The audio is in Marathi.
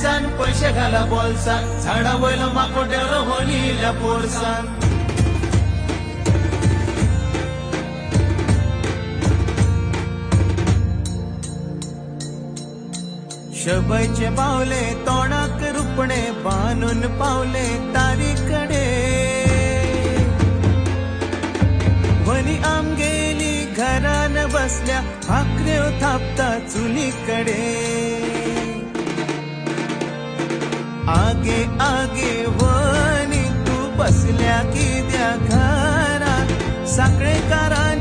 सान पैसे घाला बोलसान झाडा वयल माकोट्याला होलील्या पोरसान शबैचे पावले तोंडाक रुपणे बांधून पावले तारीकडे वनी आमगेली घरान बसल्या भाकऱ्यो थापता चुलीकडे आगे आगे वनी तू बसल्या कित्या घरात साखळेकारां